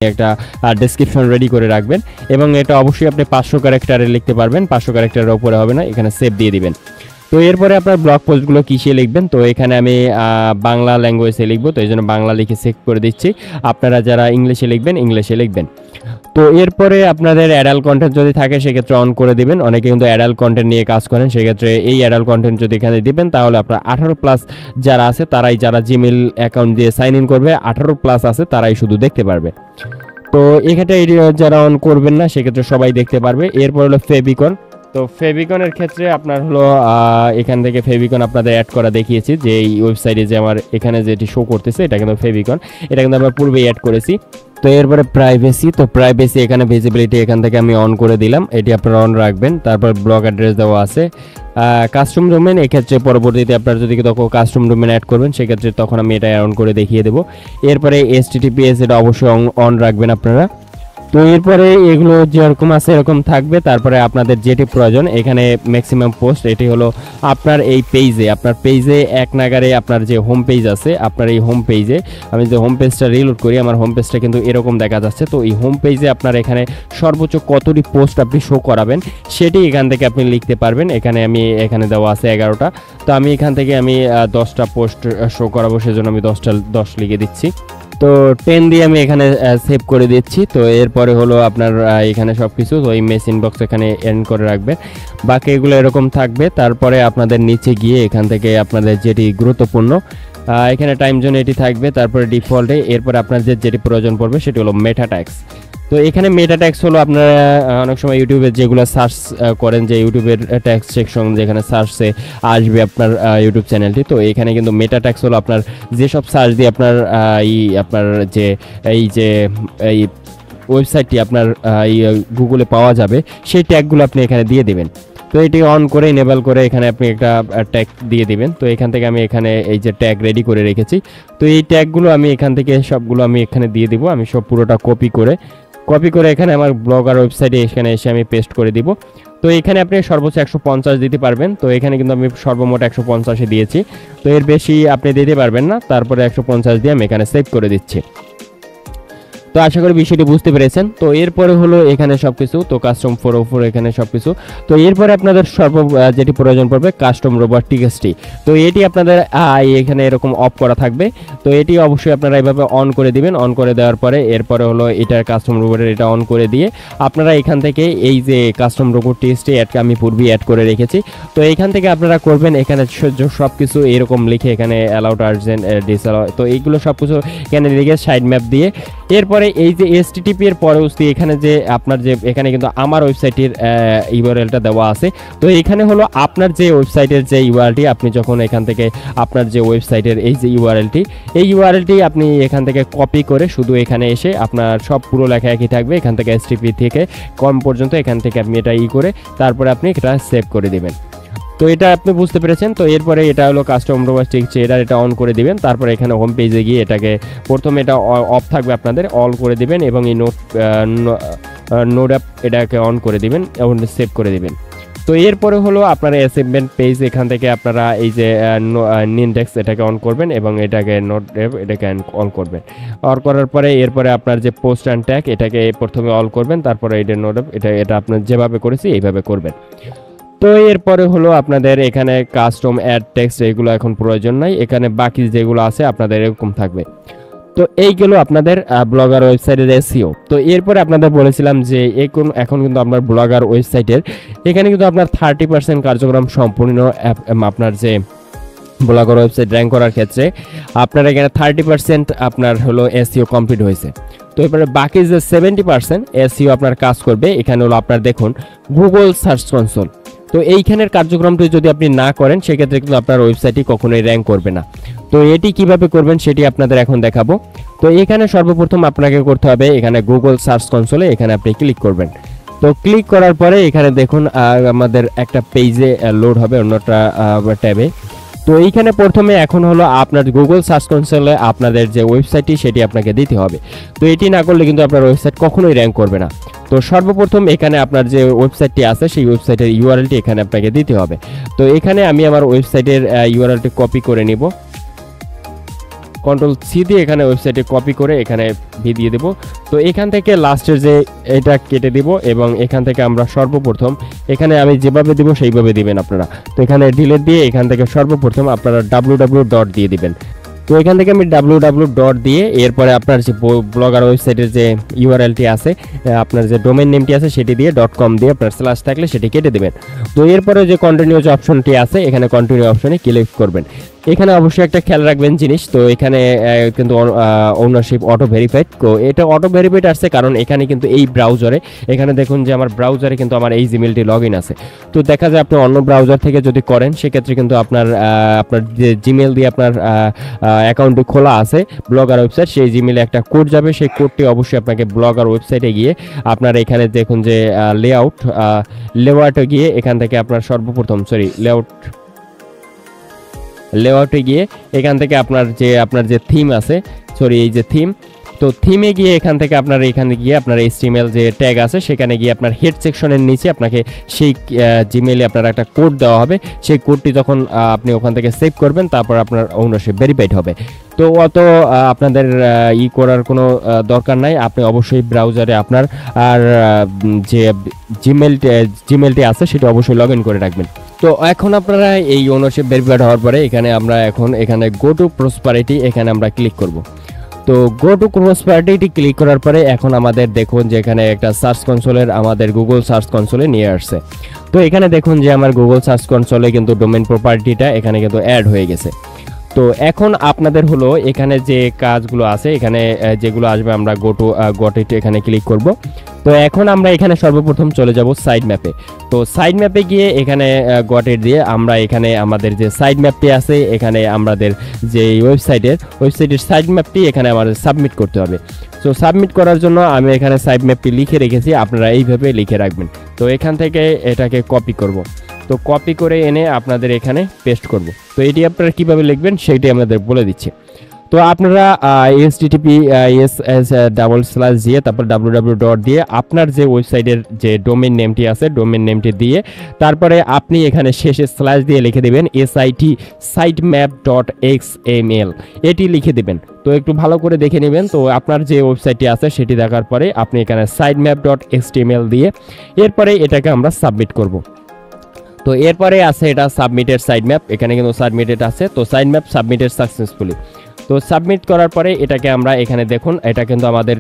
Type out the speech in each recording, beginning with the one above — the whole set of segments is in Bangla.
একটা ডেসক্রিপশন রেডি করে রাখবেন এবং এটা অবশ্যই আপনি 500 ক্যারেক্টারে লিখতে পারবেন, 500 ক্যারেক্টারের উপরে হবে না, এখানে সেভ দিয়ে দিবেন। তো এরপরে আপনার ব্লগ পোস্টগুলো কিসে লিখবেন, তো এখানে আমি বাংলা ল্যাঙ্গুয়েজে লিখবো, তো এই জন্য বাংলা লিখে সেভ করে দিচ্ছি। আপনারা যারা ইংলিশে লিখবেন ইংলিশে লিখবেন। তো এরপরে আপনাদের অ্যাডাল্ট কন্টেন্ট যদি থাকে সেক্ষেত্রে অন করে দিবেন। অনেকে কিন্তু অ্যাডাল্ট কন্টেন্ট নিয়ে কাজ করেন, সেক্ষেত্রে এই অ্যাডাল্ট কন্টেন্ট যদি এখানে দিবেন তাহলে আপনার 18+ যারা আছে তারাই, যারা জিমেল অ্যাকাউন্ট দিয়ে সাইন ইন করবে 18+ আছে তারাই শুধু দেখতে পারবে। তো এক্ষেত্রে যারা অন করবেন না সেক্ষেত্রে সবাই দেখতে পারবে। এরপর হলো ফেভিকন। তো ফেভিকনের ক্ষেত্রে আপনার হলো এখান থেকে ফেভিকন আপনাদের অ্যাড করা দেখিয়েছি, যে এই ওয়েবসাইটে যে আমার এখানে যেটি শো করতেছে এটা কিন্তু ফেভিকন, এটা কিন্তু আমরা পূর্বেই অ্যাড করেছি। তো এরপরে প্রাইভেসি, তো প্রাইভেসি এখানে ভিজিবিলিটি এখান থেকে আমি অন করে দিলাম, এটি আপনারা অন রাখবেন। তারপর ব্লগ অ্যাড্রেস দেওয়া আছে। কাস্টম ডোমেন, এক্ষেত্রে পরবর্তীতে আপনারা যদি তখন কাস্টম ডোমেন অ্যাড করবেন সেক্ষেত্রে তখন আমি এটা অন করে দেখিয়ে দেবো। এরপরে HTTPS এটা অবশ্যই অন রাখবেন আপনারা। তো এরপরে এগুলো যেরকম আছে এরকম থাকবে। তারপরে আপনাদের যেটি প্রয়োজন এখানে ম্যাক্সিমাম পোস্ট, এটি হলো আপনার এই পেজে, আপনার পেজে এক নাগারে আপনার যে হোম পেজ আছে, আপনার এই হোম পেজে আমি যে হোম পেজটা রিলোড করি আমার হোম পেজটা কিন্তু এরকম দেখা যাচ্ছে। তো এই হোম পেজে আপনার এখানে সর্বোচ্চ কতটি পোস্ট আপনি শো করাবেন সেটি এখান থেকে আপনি লিখতে পারবেন। এখানে দেওয়া আছে 11টা, তো আমি এখান থেকে আমি 10টা পোস্ট শো করাবো, সেজন্য আমি 10 লিখে দিচ্ছি। তো 10 দিয়ে আমি এখানে সেভ করে দিচ্ছি। তো এরপরে হলো আপনার এখানে সব কিছু, তো এই মেসেজ বক্স এখানে এন্ড করে রাখবেন, বাকি এগুলো এরকম থাকবে। তারপরে আপনাদের নিচে গিয়ে এখান থেকে আপনাদের যেটি গুরুত্বপূর্ণ এখানে টাইম জোন এটি থাকবে, তারপরে ডিফল্টে। এরপর আপনাদের যেটি প্রয়োজন পড়বে সেটি হলো মেটা ট্যাগস। তো এখানে মেটা ট্যাগস হলো আপনারা অনেক সময় ইউটিউবে যেগুলো সার্চ করেন, যে ইউটিউবের ট্যাগস সেকশন যেখানে সার্চে আসবে আপনার ইউটিউব চ্যানেলটি, তো এখানে কিন্তু মেটা ট্যাগস হলো আপনার যেসব সার্চ দিয়ে আপনার আপনার যে এই ওয়েবসাইটটি আপনার গুগলে পাওয়া যাবে সেই ট্যাগগুলো আপনি এখানে দিয়ে দেবেন। তো এটি অন করে এনেবল করে এখানে আপনি একটা ট্যাগ দিয়ে দিবেন। তো এখান থেকে আমি এখানে এই যে ট্যাগ রেডি করে রেখেছি, তো এই ট্যাগগুলো আমি এখান থেকে সবগুলো আমি এখানে দিয়ে দিব। আমি সব পুরোটা কপি করে এখানে আমার ব্লগার ওয়েবসাইটে এখানে এসে আমি পেস্ট করে দিব। তো এখানে আপনি সর্বোচ্চ 150 দিতে পারবেন। তো এখানে কিন্তু আমি সর্বমোট 150 দিয়েছি, তো এর বেশি আপনি দিতে পারবেন না। তারপরে 150 দিয়ে আমি এখানে সেভ করে দিচ্ছি। তো আশা করি বিষয়টি বুঝতে পেরেছেন। তো এরপরে হলো এখানে সবকিছু, তো কাস্টম 404 এখানে সবকিছু। তো এরপরে আপনাদের যেটি প্রয়োজন পড়বে কাস্টম রোবট টিএক্সটি, তো এটি আপনাদের এখানে এরকম অফ করা থাকবে। তো এটি অবশ্যই আপনারা এইভাবে অন করে দিবেন। অন করে দেওয়ার পরে এরপরে হলো এটা কাস্টম রোবটের এটা অন করে দিয়ে আপনারা এখান থেকে এই যে কাস্টম রোবট টিএক্সটি আমি পূর্বেই অ্যাড করে রেখেছি, তো এখান থেকে আপনারা করবেন এখানে সব কিছু এরকম লিখে এখানে অ্যালাউড আর্জেন্ট ডিসঅ্যালাউ, তো এইগুলো সব কিছু এখানে লিখে সাইড ম্যাপ দিয়ে এরপরে এই যে HTTP এর পরে এখানে যে আপনার যে এখানে কিন্তু আমার ওয়েবসাইটের ইউআরএলটা দেওয়া আছে। তো এখানে হলো আপনার যে ওয়েবসাইটের যে ইউআরএলটি, আপনি যখন এখান থেকে আপনার যে ওয়েবসাইটের এই যে ইউআরএলটি আপনি এখান থেকে কপি করে শুধু এখানে এসে আপনার সব পুরো লেখা একই থাকবে, এখান থেকে HTTP থেকে কম পর্যন্ত এখান থেকে আপনি এটা করে তারপরে আপনি এটা সেভ করে দিবেন। তো এটা আপনি বুঝতে পেরেছেন। তো এরপরে এটা হলো কাস্টম রোবট টিএক্সটি, এটা অন করে দিবেন। তারপরে এখানে হোম পেজে গিয়ে এটাকে প্রথমে এটা অফ থাকবে আপনাদের, অল করে দিবেন এবং এই নোট অ্যাপ এটাকে অন করে দিবেন এবং সেভ করে দিবেন। তো এরপরে হলো আপনারা অ্যাসাইনমেন্ট পেজ, এখান থেকে আপনারা এই যে ইনডেক্স এটাকে অন করবেন এবং এটাকে নোট অ্যাপ এটাকে অন করবেন। অন করার পরে এরপরে আপনার যে পোস্ট অ্যান্ড ট্যাগ এটাকে প্রথমে অল করবেন, তারপরে এটা নোট অ্যাপ এটা আপনার যেভাবে করেছি এইভাবে করবেন। তো এরপরে হলো আপনাদের এখানে কাস্টম অ্যাড টেক্সট এগুলো এখন প্রয়োজন নাই, এখানে বাকি যেগুলো আছে আপনাদের এরকম থাকবে। তো এইগুলো আপনাদের ব্লগার ওয়েবসাইটের এসইও। তো এরপরে আপনাদের বলেছিলাম যে এখন কিন্তু আপনার ব্লগার ওয়েবসাইটের এখানে কিন্তু আপনার 30% কার্যক্রম সম্পূর্ণ, আপনার যে ব্লগার ওয়েবসাইট র্যাঙ্ক করার ক্ষেত্রে আপনার এখানে 30% আপনার হলো এসইও কমপ্লিট হয়েছে। তো এরপরে বাকি যে 70% এসইও আপনার কাজ করবে এখানে হলো আপনার দেখুন গুগল সার্চ কনসোল। তো এইখানের কার্যক্রমটি যদি আপনি না করেন সেক্ষেত্রে কিন্তু আপনার ওয়েবসাইটটি কখনোই র্যাঙ্ক করবে না। তো এটি কিভাবে করবেন সেটি আপনাদের এখন দেখাবো। তো এখানে সর্বপ্রথম আপনাকে করতে হবে এখানে গুগল সার্চ কনসোলে এখানে আপনি ক্লিক করবেন। তো ক্লিক করার পরে এখানে দেখুন আমাদের একটা পেজে লোড হবে অন্যটা ট্যাবে। তো এইখানে প্রথমে এখন হলো আপনার গুগল সার্চ কনসোলে আপনাদের যে ওয়েবসাইটটি সেটি আপনাকে দিতে হবে। তো এটি না করলে কিন্তু আপনার ওয়েবসাইট কখনোই র্যাঙ্ক করবে না। তো সর্বপ্রথম এখানে আপনার যে ওয়েবসাইটটি আছে সেই ওয়েবসাইটের ইউআরএলটি এখানে আপনাকে দিতে হবে। তো এখানে আমি আমার ওয়েবসাইটের ইউআরএলটি কপি করে নিব। Ctrl+C দিয়ে এখানে ওয়েবসাইটে কপি করে এখানে দিয়ে দেব। তো এখান থেকে লাস্টের যে এটা কেটে দিব এবং এখান থেকে আমরা সর্বপ্রথম এখানে আমি যেভাবে দিব সেইভাবে দিবেন আপনারা। তো এখানে ডিলিট দিয়ে এখান থেকে সর্বপ্রথম আপনারা www. দিয়ে দিবেন। তো এখান থেকে আমি www. দিয়ে এরপরে আপনার যে ব্লগার ওয়েবসাইটের যে ইউআরএলটি আছে, আপনার যে ডোমেইন নেমটি আছে সেটি দিয়ে .com দিয়ে আপনার স্ল্যাশ থাকলে সেটি কেটে দেবেন। তো এরপরে যে কন্টিনিউ যে অপশনটি আছে এখানে কন্টিনিউ অপশনে ক্লিক করবেন। এখানে অবশ্যই একটা খেয়াল রাখবেন জিনিস, তো এখানে কিন্তু ওনারশিপ অটো ভেরিফাইড। তো এটা অটো ভেরিফাইড আসছে কারণ এখানে কিন্তু এই ব্রাউজারে এখানে দেখুন যে আমার ব্রাউজারে কিন্তু আমার এই জিমেলটি লগ ইন আছে। তো দেখা যায় আপনি অন্য ব্রাউজার থেকে যদি করেন সেক্ষেত্রে কিন্তু আপনার যে জিমেল দিয়ে আপনার অ্যাকাউন্টটি খোলা আছে ব্লগার ওয়েবসাইট, সেই জিমেলে একটা কোড যাবে, সেই কোডটি অবশ্যই আপনাকে ব্লগার ওয়েবসাইটে গিয়ে আপনার এখানে দেখুন যে লেআউটে গিয়ে এখান থেকে আপনার সর্বপ্রথম লেআউটে গিয়ে এখান থেকে আপনার যে থিম আছে, এই যে থিম, তো থিমে গিয়ে এখান থেকে এখানে গিয়ে আপনার HTML যে ট্যাগ আছে সেখানে গিয়ে আপনার হেড সেকশনের নিচে আপনাকে সেই জিমেইলে আপনার একটা কোড দেওয়া হবে। সেই কোডটি যখন আপনি ওখান থেকে সেভ করবেন তারপর আপনার ওনারশিপ ভেরিফাইড হবে। তো অত আপনাদের করার কোনো দরকার নাই, আপনি অবশ্যই ব্রাউজারে আপনার যে জিমেলটি আছে সেটা অবশ্যই লগ ইন করে রাখবেন। তো এখন আপনারা এই ওনারশিপ ভেরিফাইড হওয়ার পরে এখানে গো টু প্রসপারিটি এখানে আমরা ক্লিক করব। তো গো টু প্রসপারিটি ক্লিক করার পরে এখন আমাদের দেখুন যে এখানে একটা সার্চ কনসোলের আমাদের গুগল সার্চ কনসোলে নিয়ে আসছে। তো এখানে দেখুন যে আমার গুগল সার্চ কনসোলে কিন্তু ডোমেইন প্রপার্টিটা এখানে কিন্তু অ্যাড হয়ে গেছে। তো এখন আপনাদের হলো এখানে যে কাজগুলো আছে এখানে যেগুলো আসবে আমরা গট ইট এখানে ক্লিক করব। তো এখন আমরা এখানে সর্বপ্রথম চলে যাব সাইড ম্যাপে। তো সাইড ম্যাপে গিয়ে এখানে গট ইট দিয়ে আমরা এখানে আমাদের যে সাইড ম্যাপটি আছে এখানে আমাদের যে ওয়েবসাইটের সাইড ম্যাপটি এখানে আমাদের সাবমিট করতে হবে। তো সাবমিট করার জন্য আমি এখানে সাইড ম্যাপটি লিখে রেখেছি, আপনারা এইভাবে লিখে রাখবেন। তো এখান থেকে এটাকে কপি করব। তো কপি করে এনে আপনাদের এখানে পেস্ট করব। তো এটি আপনারা কিভাবে লিখবেন সেটি আমাদের বলে দিচ্ছে। তো আপনারা https দিয়ে তারপর www. দিয়ে আপনার যে ওয়েবসাইটের যে ডোমেইন নেমটি আছে ডোমেইন নেমটি দিয়ে তারপরে আপনি এখানে শেষে স্ল্যাশ দিয়ে লিখে দেবেন sitemap.xml এটি লিখে দেবেন। তো একটু ভালো করে দেখে নেবেন। তো আপনার যে ওয়েবসাইটটি আছে সেটি দেখার পরে আপনি এখানে sitemap.html দিয়ে এরপরে এটাকে আমরা সাবমিট করব। তো এরপরে আছে এটা সাবমিটেড সাইড ম্যাপ, এখানে কিন্তু সাবমিটেড আছে। তো সাইড ম্যাপ সাবমিটেড সাকসেসফুলি। তো সাবমিট করার পরে এটাকে আমরা এখানে দেখুন এটা কিন্তু আমাদের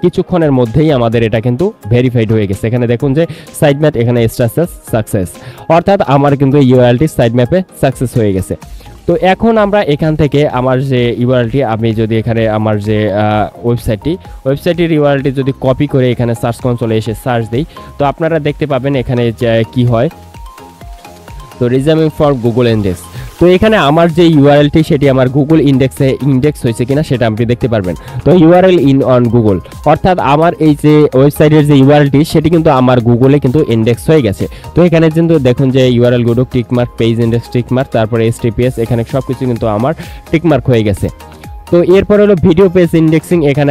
কিছুক্ষণের মধ্যেই আমাদের এটা কিন্তু ভেরিফাইড হয়ে গেছে। এখানে দেখুন যে সাইড ম্যাপ এখানে স্ট্যাটাস সাকসেস, অর্থাৎ আমার কিন্তু ইউআরএলটি সাইড ম্যাপে সাকসেস হয়ে গেছে। তো এখন আমরা এখান থেকে আমার যে ইউআরএলটি আমি যদি এখানে আমার যে ওয়েবসাইটের ইউআরএলটি যদি কপি করে এখানে সার্চ কনসোলে এসে সার্চ দিই তো আপনারা দেখতে পাবেন এখানে কি হয়। তো রিজার্ভিং ফর গুগল ইন্ডেক্স, তো এখানে আমার যে ইউআরএলটি সেটি আমার গুগল ইন্ডেক্স হয়েছে কিনা সেটা আপনি দেখতে পারবেন। তো ইউআরএল ইন অন গুগল, অর্থাৎ আমার এই যে ওয়েবসাইটের যে ইউআরএলটি সেটি কিন্তু আমার গুগলে কিন্তু ইন্ডেক্স হয়ে গেছে। তো এখানে কিন্তু দেখুন যে ইউআরএল গুলো টিকমার্ক, পেজ ইন্ডেক্স টিকমার্ক, তারপরে HTTPS এখানে সব কিছু কিন্তু আমার টিকমার্ক হয়ে গেছে। তো এরপর হলো ভিডিও পেজ ইন্ডেক্সিং, এখানে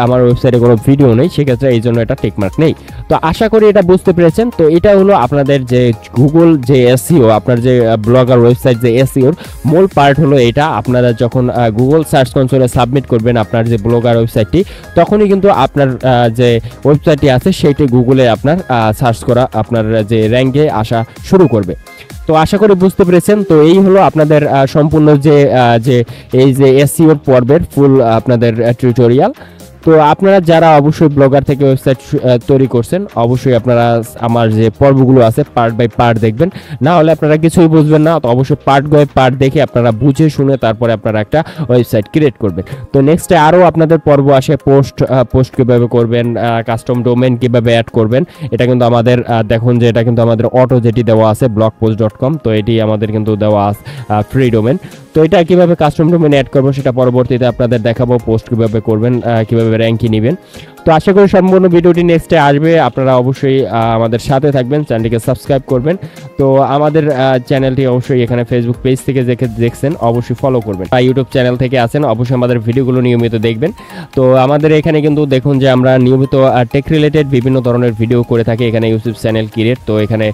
আমার ওয়েবসাইটে কোনো ভিডিও নেই, সেক্ষেত্রে এই জন্য এটা টিকমার্ক নেই। তো আশা করি এটা বুঝতে পেরেছেন। তো এটা হলো আপনাদের যে গুগল যে SEO, আপনার যে ব্লগার ওয়েবসাইট যে SEOর মূল পার্ট হলো এটা। আপনারা যখন গুগল সার্চ কনসোলে সাবমিট করবেন আপনার যে ব্লগার ওয়েবসাইটটি, তখনই কিন্তু আপনার যে ওয়েবসাইটটি আছে সেইটি গুগলে আপনার সার্চ করা আপনার যে র্যাঙ্কে আসা শুরু করবে। তো আশা করি বুঝতে পেরেছেন। তো এই হলো আপনাদের সম্পূর্ণ যে SEO পর্বের ফুল আপনাদের টিউটোরিয়াল। তো আপনারা যারা অবশ্যই ব্লগার থেকে ওয়েবসাইট তৈরি করছেন অবশ্যই আপনারা আমার যে পর্বগুলো আছে পার্ট বাই পার্ট দেখবেন, না হলে আপনারা কিছুই বুঝবেন না। তো অবশ্যই পার্ট বাই পার্ট দেখে আপনারা বুঝে শুনে তারপরে আপনারা একটা ওয়েবসাইট ক্রিয়েট করবেন। তো নেক্সটে আরও আপনাদের পর্ব আসে পোস্ট কীভাবে করবেন, কাস্টম ডোমেন কীভাবে অ্যাড করবেন। এটা কিন্তু আমাদের দেখুন যে এটা কিন্তু আমাদের অটো যেটি দেওয়া আছে blogpost.com, তো এটি আমাদের কিন্তু দেওয়া আছে ফ্রি ডোমেন। তো এটা কীভাবে কাস্টম ডোমেন অ্যাড করবো সেটা পরবর্তীতে আপনাদের দেখাবো, পোস্ট কীভাবে করবেন, কীভাবে র্যাঙ্কি নেবেন। তো আশা করি সম্পূর্ণ ভিডিওটি নেক্সটে আসবে, আপনারা অবশ্যই আমাদের সাথে থাকবেন, চ্যানেলটিকে সাবস্ক্রাইব করবেন। তো আমাদের চ্যানেলটি অবশ্যই এখানে ফেসবুক পেজ থেকে দেখছেন অবশ্যই ফলো করবেন, আর ইউটিউব চ্যানেল থেকে আছেন অবশ্যই আমাদের ভিডিওগুলো নিয়মিত দেখবেন। তো আমাদের এখানে কিন্তু দেখুন যে আমরা নিয়মিত টেক রিলেটেড বিভিন্ন ধরনের ভিডিও করে থাকি এখানে ইউটিউব চ্যানেল ক্রিয়েট। তো এখানে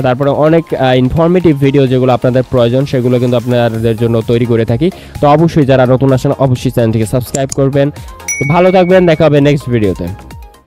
তারপরে অনেক ইনফরমেটিভ ভিডিও যেগুলো আপনাদের প্রয়োজন সেগুলো কিন্তু আপনাদের জন্য তৈরি করে থাকি। তো অবশ্যই যারা নতুন আসেন অবশ্যই চ্যানেলটিকে সাবস্ক্রাইব করবেন। তো ভালো থাকবেন, দেখা হবে নেক্সট ভিডিওতে।